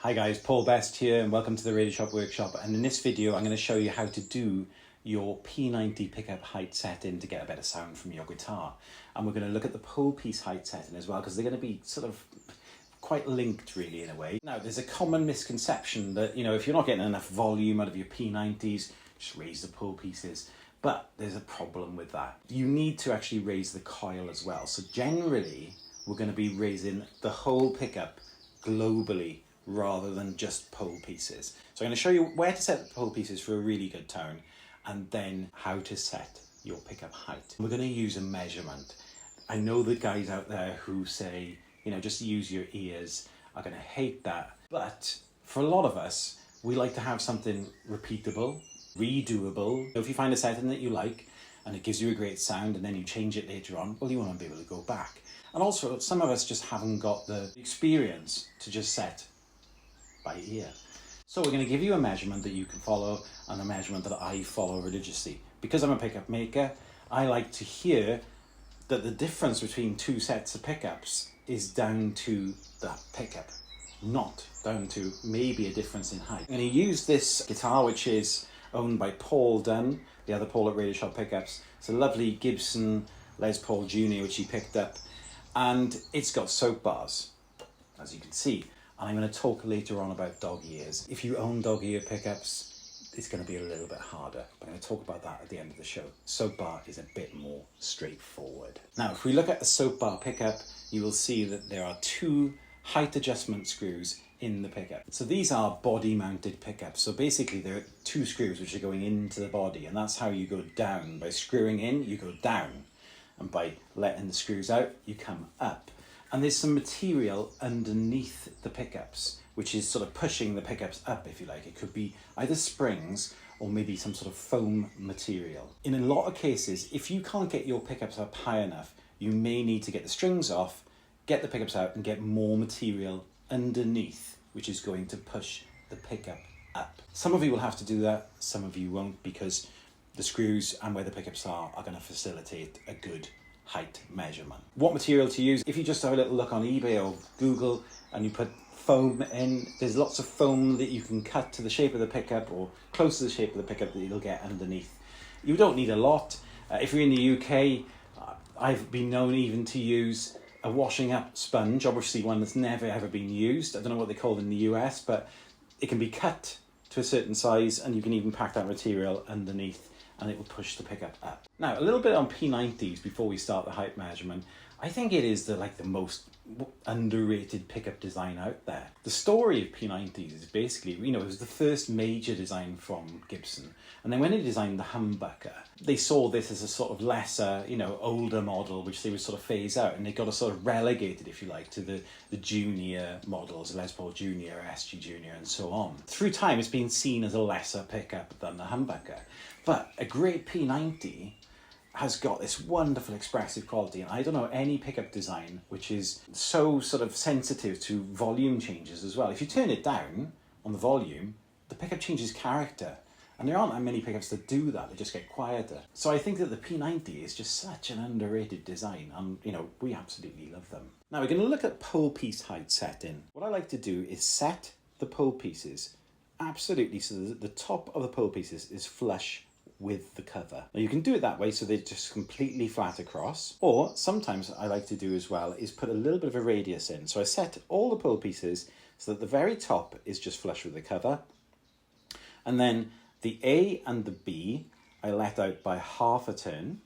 Hi guys, Paul Best here and welcome to the Radioshop workshop, and in this video I'm going to show you how to do your P90 pickup height setting to get a better sound from your guitar. And we're going to look at the Polepiece height setting as well, because they're going to be sort of quite linked really in a way. Now there's a common misconception that, if you're not getting enough volume out of your P90s, just raise the Polepieces. But there's a problem with that. You need to actually raise the coil as well. So generally we're going to be raising the whole pickup globally rather than just Polepieces. So I'm going to show you where to set the Polepieces for a really good tone, and then how to set your pickup height. We're going to use a measurement. I know the guys out there who say, just use your ears, are going to hate that. But for a lot of us, we like to have something repeatable, redoable. If you find a setting that you like and it gives you a great sound and then you change it later on, well, you want to be able to go back. And also, some of us just haven't got the experience to just set by ear. So we're going to give you a measurement that you can follow and a measurement that I follow religiously. Because I'm a pickup maker, I like to hear that the difference between two sets of pickups is down to the pickup, not down to maybe a difference in height. I'm going to use this guitar, which is owned by Paul Dunn, the other Paul at Radioshop Pickups. It's a lovely Gibson Les Paul Jr. which he picked up, and it's got soap bars, as you can see. And I'm going to talk later on about dog ears. If you own dog ear pickups, it's going to be a little bit harder. But I'm going to talk about that at the end of the show. Soapbar is a bit more straightforward. Now, if we look at the Soapbar pickup, you will see that there are two height adjustment screws in the pickup. So these are body mounted pickups. So basically there are two screws which are going into the body, and that's how you go down. By screwing in, you go down. And by letting the screws out, you come up. And there's some material underneath the pickups, which is sort of pushing the pickups up, if you like. It could be either springs or maybe some sort of foam material. In a lot of cases, if you can't get your pickups up high enough, you may need to get the strings off, get the pickups out and get more material underneath, which is going to push the pickup up. Some of you will have to do that, some of you won't, because the screws and where the pickups are going to facilitate a good height measurement. What material to use? If you just have a little look on eBay or Google and you put foam in, there's lots of foam that you can cut to the shape of the pickup or close to the shape of the pickup that you'll get underneath. You don't need a lot. If you're in the UK, I've been known even to use a washing up sponge, obviously one that's never ever been used. I don't know what they call it in the US, but it can be cut to a certain size and you can even pack that material underneath and it will push the pickup up. Now, a little bit on P90s before we start the height measurement. I think it is the most underrated pickup design out there. The story of P90s is basically, it was the first major design from Gibson. And then when they designed the humbucker, they saw this as a sort of lesser, older model, which they would sort of phase out. And they got sort of relegated, if you like, to the junior models, Les Paul Jr., SG Jr., and so on. Through time, it's been seen as a lesser pickup than the humbucker. But a great P90 has got this wonderful expressive quality, and I don't know any pickup design which is so sort of sensitive to volume changes as well. If you turn it down on the volume, the pickup changes character, and there aren't that many pickups that do that. They just get quieter. So I think that the P90 is just such an underrated design, and we absolutely love them. Now we're going to look at Polepiece height setting. What I like to do is set the Polepieces absolutely so that the top of the Polepieces is flush with the cover. Now you can do it that way so they're just completely flat across, or sometimes I like to do as well is put a little bit of a radius in. So I set all the Polepieces so that the very top is just flush with the cover, and then the A and the B I let out by half a turn,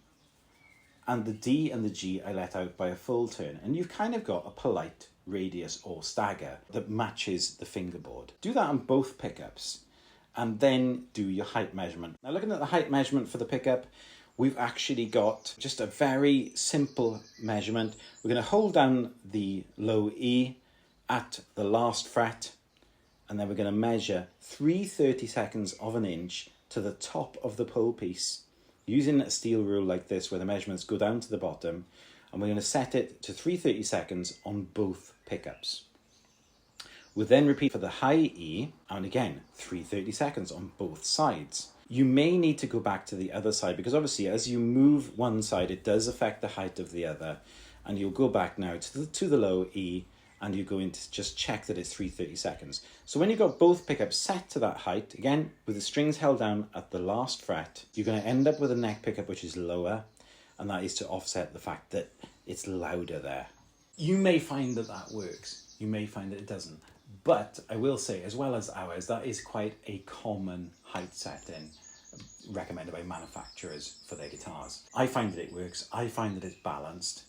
and the D and the G I let out by a full turn, and you've kind of got a polite radius or stagger that matches the fingerboard. Do that on both pickups, and then do your height measurement. Now looking at the height measurement for the pickup, we've actually got just a very simple measurement. We're going to hold down the low E at the last fret, and then we're going to measure 3/32 of an inch to the top of the Polepiece using a steel rule like this where the measurements go down to the bottom, and we're going to set it to 3/32 on both pickups. We'll then repeat for the high E, and again, 3/32 on both sides. You may need to go back to the other side because obviously as you move one side, it does affect the height of the other, and you'll go back now to the low E and you're going to just check that it's 3/30 seconds. So when you've got both pickups set to that height, again, with the strings held down at the last fret, you're going to end up with a neck pickup which is lower, and that is to offset the fact that it's louder there. You may find that that works, you may find that it doesn't, but I will say, as well as ours, that is quite a common height setting recommended by manufacturers for their guitars. I find that it works, I find that it's balanced.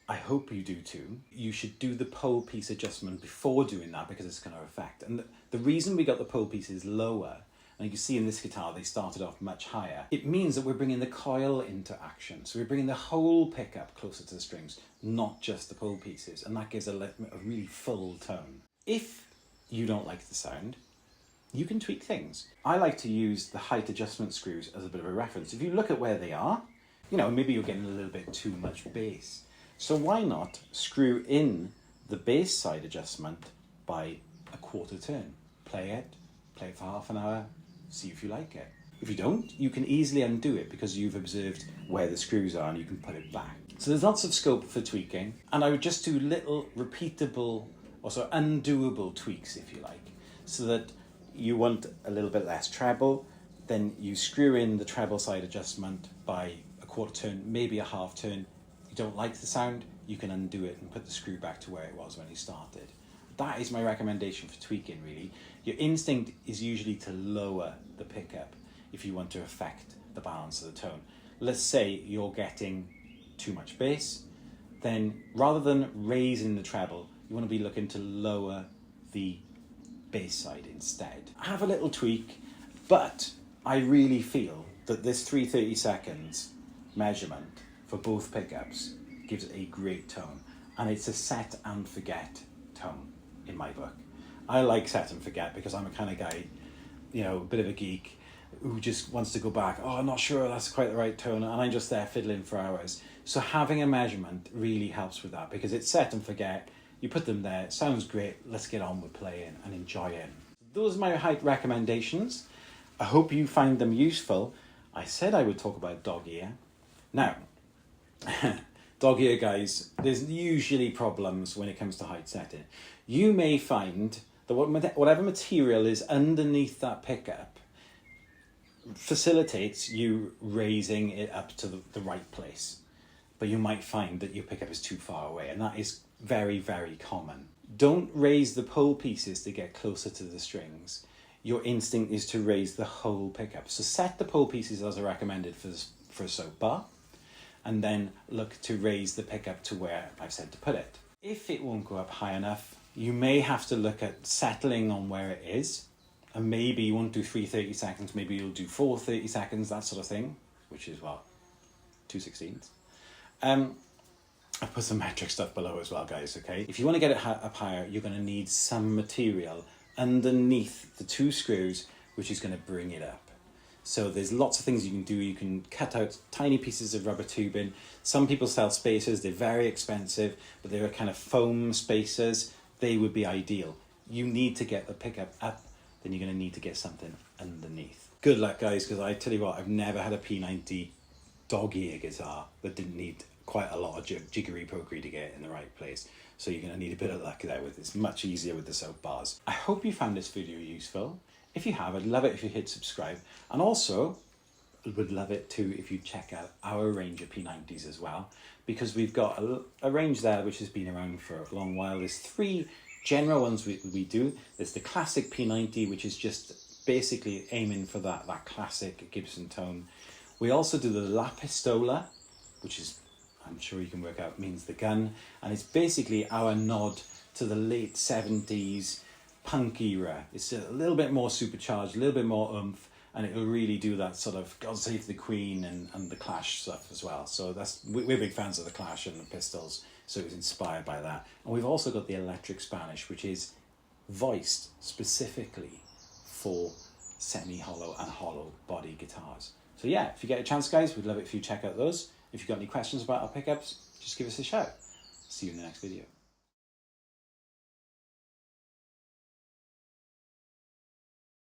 I hope you do too. You should do the Polepiece adjustment before doing that because it's going to affect. And the reason we got the Polepieces lower, and you can see in this guitar they started off much higher, it means that we're bringing the coil into action. So we're bringing the whole pickup closer to the strings, not just the Polepieces, and that gives a really full tone. If you don't like the sound, you can tweak things. I like to use the height adjustment screws as a bit of a reference. If you look at where they are, you know, maybe you're getting a little bit too much bass. So why not screw in the bass side adjustment by a quarter turn? Play it for half an hour, see if you like it. If you don't, you can easily undo it because you've observed where the screws are and you can put it back. So there's lots of scope for tweaking, and I would just do little repeatable, also undoable tweaks if you like, so that you want a little bit less treble, then you screw in the treble side adjustment by a quarter turn, maybe a half turn. You don't like the sound, you can undo it and put the screw back to where it was when you started. That is my recommendation for tweaking, really. Your instinct is usually to lower the pickup if you want to affect the balance of the tone. Let's say you're getting too much bass, then rather than raising the treble, you want to be looking to lower the bass side instead. Have a little tweak, but I really feel that this 3/30 seconds measurement for both pickups gives a great tone, and it's a set and forget tone in my book. I like set and forget because I'm a kind of guy, you know, a bit of a geek who just wants to go back, oh, I'm not sure that's quite the right tone, and I'm just there fiddling for hours. So having a measurement really helps with that because it's set and forget. You put them there, it sounds great, let's get on with playing and enjoying. Those are my height recommendations. I hope you find them useful. I said I would talk about dog ear. Now, dog ear guys, there's usually problems when it comes to height setting. You may find that whatever material is underneath that pickup facilitates you raising it up to the right place. But you might find that your pickup is too far away, and that is very, very common. Don't raise the pole pieces to get closer to the strings. Your instinct is to raise the whole pickup. So set the pole pieces as I recommended for a Soapbar, and then look to raise the pickup to where I've said to put it. If it won't go up high enough, you may have to look at settling on where it is, and maybe you won't do 3/30 seconds, maybe you'll do 4/30 seconds, that sort of thing, which is what, 2/16. I've put some metric stuff below as well, guys, okay? If you want to get it up higher, you're going to need some material underneath the two screws, which is going to bring it up. So there's lots of things you can do. You can cut out tiny pieces of rubber tubing. Some people sell spacers, they're very expensive, but they're kind of foam spacers. They would be ideal. You need to get the pickup up, then you're going to need to get something underneath. Good luck, guys, because I tell you what, I've never had a P90 dog ear guitar that didn't need quite a lot of jiggery pokery to get it in the right place. So you're going to need a bit of luck there. It's much easier with the soap bars. I hope you found this video useful. If you have, I'd love it if you hit subscribe. And also, I would love it too if you check out our range of P90s as well, because we've got a range there which has been around for a long while. There's three general ones we do. There's the classic P90, which is just basically aiming for that classic Gibson tone. We also do the La Pistola, which is, I'm sure you can work out, means the gun, and it's basically our nod to the late 70s punk era. It's a little bit more supercharged, a little bit more oomph, and it'll really do that sort of God Save the Queen and the Clash stuff as well. So we're big fans of the Clash and the Pistols, so it was inspired by that. And we've also got the Electric Spanish, which is voiced specifically for semi-hollow and hollow body guitars. So yeah, if you get a chance, guys, we'd love it if you check out those. If you've got any questions about our pickups, just give us a shout. See you in the next video.